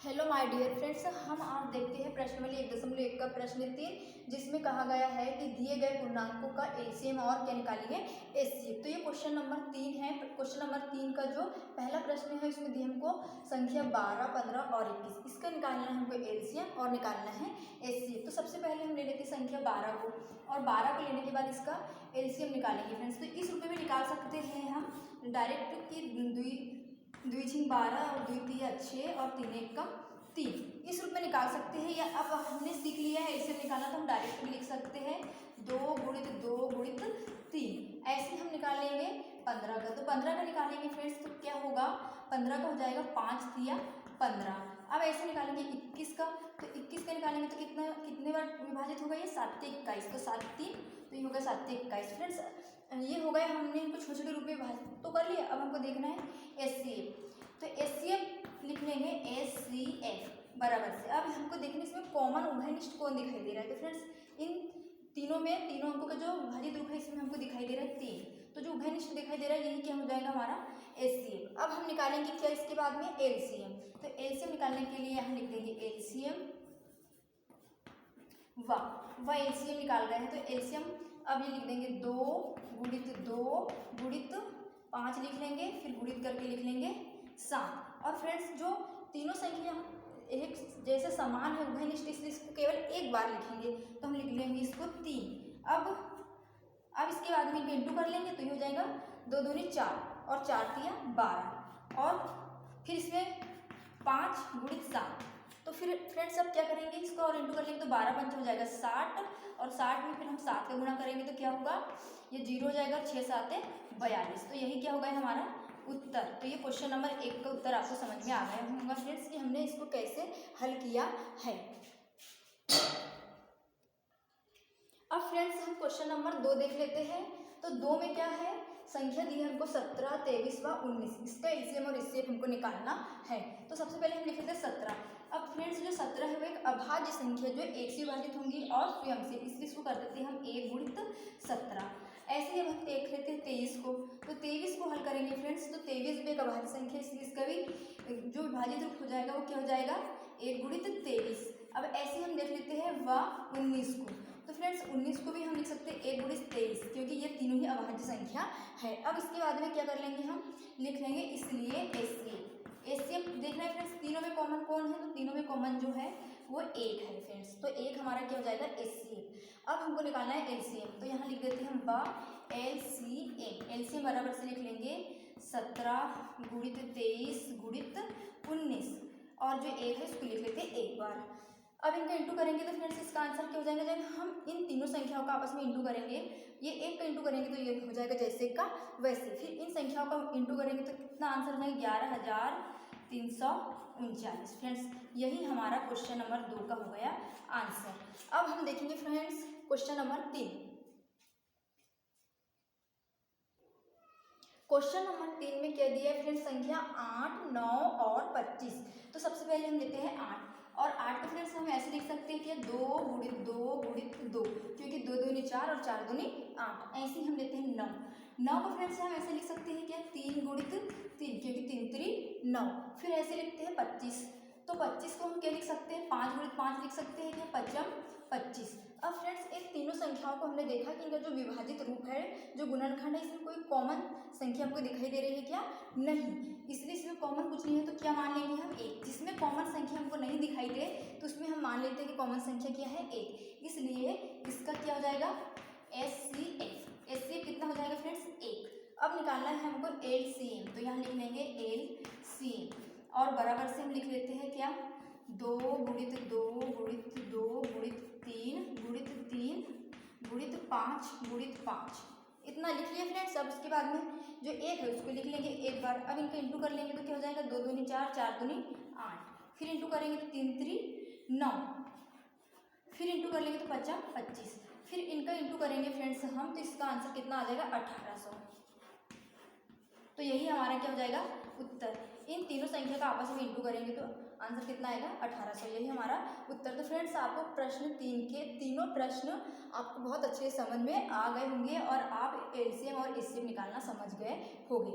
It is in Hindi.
हेलो माय डियर फ्रेंड्स, हम आज देखते हैं प्रश्न नंबर 1.1 का प्रश्न 3, जिसमें कहा गया है कि दिए गए पूर्णांकों का एलसीएम और क्या निकालिए एचसीएफ। तो ये क्वेश्चन नंबर 3 है। क्वेश्चन नंबर 3 का जो पहला प्रश्न है उसमें दी हमको संख्या 12, 15 और 21, इसका निकालना है हमको एलसीएम और निकालना है एचसीएफ। तो सबसे पहले हम ले लेते हैं संख्या 12 को, और 12 को लेने के बाद इसका एलसीएम निकालेंगे फ्रेंड्स। तो इस रूप में निकाल सकते हैं हम डायरेक्ट कि दुई छीन 12 और दुई तिया 6 और 3 एकम 3, इस रूप में निकाल सकते हैं। या अब हमने सीख लिया है इसे निकालना, तो हम डायरेक्ट भी लिख सकते हैं 2 गुणित 2 गुणित 3। ऐसे हम निकाल लेंगे 15 का। तो 15 का निकालेंगे फ्रेंड्स, तो क्या होगा 15 का हो जाएगा 5 तिया 15। अब ऐसे निकालेंगे 21 का। तो 21 का निकालेंगे तो कितने बार विभाजित होगा ये 7 से 21। तो 7 3, तो ये होगा 7 से 21 फ्रेंड्स। ये हो गया, हमने इनको छोटे छोटे रूप में विभाजित तो कर लिया। अब हमको देखना है एचसीएफ। तो एचसीएफ लिख लेंगे एचसीएफ बराबर से। अब हमको देखने इसमें कॉमन उभयनिष्ठ कौन दिखाई दे रहा है। तो फ्रेंड्स इन तीनों में तीनों अंकों का जो विभाजित रूप है इसमें हमको दिखाई दे रहा है 3। तो जो उभयनिष्ठ दिखाई दे रहा है यही क्या हो जाएगा हमारा एचसीएफ। अब हम निकालेंगे क्या इसके बाद में एलसीएम। तो एलसीएम निकालने के लिए हम लिख देंगे एलसीएम वह एलसीएम निकाल रहे हैं। तो एलसीएम अब ये लिख देंगे 2 गुणित 2 गुणित 5 लिख लेंगे, फिर गुणित करके लिख लेंगे 7। और फ्रेंड्स जो तीनों संख्या एक जैसे समान है उभयनिष्ठ, इसलिए इसको केवल एक बार लिखेंगे। तो हम लिख लेंगे इसको 3। अब इसके बाद में इंटू कर लेंगे, तो ये हो जाएगा 2 दूनी 4 और 4 तिया 12, और फिर इसमें 5 गुणित 7। तो फिर फ्रेंड्स अब क्या करेंगे, इसको और इंटू कर लेंगे तो 12 पंच हो जाएगा 60, और 60 में फिर हम 7 का गुणा करेंगे तो क्या होगा, ये 0 हो जाएगा, 6 7 42। तो यही क्या होगा हमारा उत्तर। तो ये क्वेश्चन नंबर 1 का उत्तर आपको समझ में आ गया होगा फ्रेंड्स कि हमने इसको कैसे हल किया है। अब फ्रेंड्स हम क्वेश्चन नंबर 2 देख लेते हैं। तो 2 में क्या है, संख्या दी है हमको 17, 23 व 19, इसका एलसीएम और एचसीएफ हमको निकालना है। तो सबसे पहले हम लिख लेते हैं 17। अब फ्रेंड्स जो 17 है वो एक अभाज्य संख्या जो 1 से विभाजित होंगी और स्वयं से, इसलिए इसको कर देते हैं हम 1 गुणित 17। ऐसे ही अब हम देख लेते हैं 23 को। तो 23 को हल करेंगे फ्रेंड्स, तो 23 भी एक अभाज्य संख्या, इसलिए इसका भी जो विभाजित रूप हो जाएगा वो क्या हो जाएगा 1 गुणित 23। अब ऐसे हम देख लेते हैं व 19 को। तो फ्रेंड्स 19 को भी हम लिख सकते हैं 1 गुणित 23, क्योंकि ये तीनों ही अभाज्य संख्या है। अब इसके बाद में क्या कर लेंगे, हम लिख लेंगे इसलिए एचसीएफ देखना है फ्रेंड्स, तीनों में कॉमन कौन है। तो तीनों में कॉमन जो है वो 1 है फ्रेंड्स। तो 1 हमारा क्या हो जाएगा एचसीएफ। अब हमको निकालना है एलसीएम। तो यहाँ लिख देते हैं हम बा एलसीएम। एलसीएम बराबर से लिख लेंगे 17 गुणित 23 गुणित 19, और जो 1 है उसको लिख लेते हैं एक बार। अब इनका इंटू करेंगे तो फ्रेंड्स इसका आंसर क्या हो जाएगा, जब हम इन तीनों संख्याओं का आपस में इंटू करेंगे, ये 1 का इंटू करेंगे तो ये हो जाएगा जैसे का वैसे, फिर इन संख्याओं का इंटू करेंगे तो कितना आंसर हो जाएगा 11,339 फ्रेंड्स। यही हमारा क्वेश्चन नंबर 2 का हो गया आंसर। अब हम देखेंगे friends question number 3। Question number 3 में क्या दिया है फ्रेंड्स, संख्या 8, 9 और 25। तो सबसे पहले हम लेते हैं 8, और 8 को फ्रेंड्स हम ऐसे लिख सकते हैं कि 2 गुणित 2 गुणित 2, क्योंकि 2 दूनी 4 और 4 दूनी 8। ऐसे ही हम लेते हैं 9। 9 को फ्रेंड्स हम ऐसे लिख सकते हैं कि 3 गुणित 3, क्योंकि 3 3 9। फिर ऐसे लिखते हैं 25। तो 25 को हम क्या लिख सकते हैं, 5 गुणित 5 लिख सकते हैं कि 5 25। अब फ्रेंड्स इन तीनों संख्याओं को हमने देखा कि इनका जो विभाजित रूप है, जो गुणनखंड है, इसमें कोई कॉमन संख्या हमको दिखाई दे रही है क्या, नहीं, इसलिए इसमें कॉमन कुछ नहीं है। तो क्या मान लेंगे हम 1। जिसमें कॉमन संख्या हमको नहीं दिखाई दे तो उसमें हम मान लेते हैं कि कॉमन संख्या क्या है 1, इसलिए इसका क्या हो जाएगा एचसीएफ। एचसीएफ कितना हो जाएगा फ्रेंड्स 1। अब निकालना है हमको एलसीएम। तो यहाँ लिख लेंगे एलसीएम, और बराबर से हम लिख लेते हैं क्या 2 गुणित 2 गुणित 2 गुणित 3 गुणित 3 गुणित 5 गुणित 5, इतना लिख लिया फ्रेंड्स। अब उसके बाद में जो 1 है उसको लिख लेंगे एक बार। अब इनका इंटू कर लेंगे तो क्या हो जाएगा 2 दूनी 4, 4 दूनी 8, फिर इंटू करेंगे तो 3 3 9, फिर इंटू कर लेंगे तो 5 25, फिर इनका इंटू करेंगे फ्रेंड्स हम, तो इसका आंसर कितना आ जाएगा 1800। तो यही हमारा क्या हो जाएगा उत्तर। इन तीनों संख्या का आपस में इंटू करेंगे तो आंसर कितना आएगा 1800, यही हमारा उत्तर। तो फ्रेंड्स आपको प्रश्न 3 के तीनों प्रश्न आपको बहुत अच्छे समझ में आ गए होंगे, और आप एलसीएम और एचसीएफ निकालना समझ गए होंगे।